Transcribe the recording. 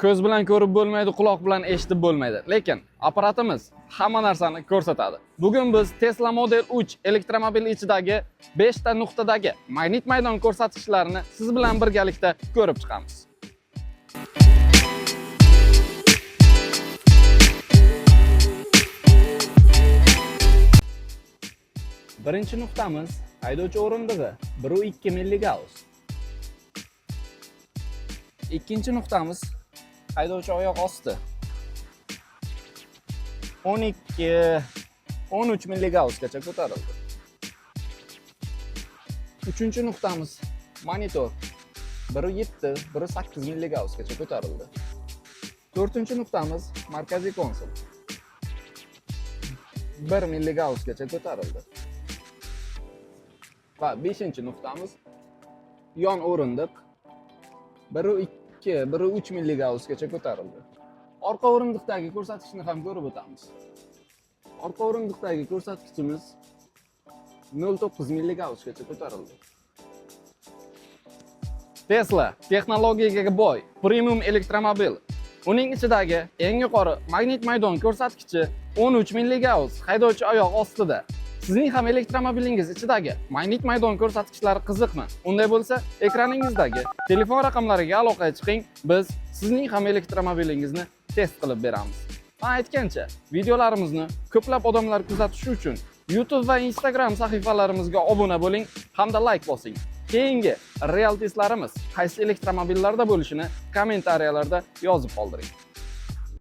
ko'z bilan ko'rib bo'lmaydi, quloq bilan eshitib bo'lmaydi. Lekin apparatimiz hamma narsani ko'rsatadi. Bugun biz Tesla Model 3 elektromobil ichidagi 5 ta nuqtadagi magnit maydon ko'rsatkichlarini siz bilan birgalikda ko'rib chiqamiz. Birinchi nuqtamiz haydovchi o'rindig'i 1.2 milligauss. Ikkinchi nuqtamiz haydovchi oyoq osti 12-13 milligaussgacha ko'tarildi. Uchinchi nuqtamiz monitor 1.7-1.8 milligaussgacha ko'tarildi. To'rtinchi nuqtamiz markaziy konsol 1 milligaussgacha ko'tarildi. Va 5-chi nuqtamiz yon o'rindiq 1.2-1.3 milligaussgacha ko'tarildi. Orqa o'rindiqdagi ko'rsatkichni ham ko'rib o'tamiz. Orqa o'rindiqdagi ko'rsatkichimiz 0.9 milligaussgacha ko'tarildi. Tesla texnologiyaga boy premium elektromobil. Uning ichidagi eng yuqori magnit maydon ko'rsatkichi 13 milligauss haydovchi oyoq ostida. Sizning ham elektromobilingiz ichidagi magnit maydon ko'rsatkichlari qiziqmi? Unday bo'lsa, ekraningizdagi telefon raqamlariga aloqaga chiqing. Biz sizning ham elektromobilingizni test qilib beramiz. Men aytgancha, videolarimizni ko'plab odamlar kuzatishi uchun YouTube va Instagram sahifalarimizga obuna bo'ling hamda like bosing. Keyingi real testlarimiz qaysi elektromobillarda bo'lishini kommentariyalarda yozib qoldiring.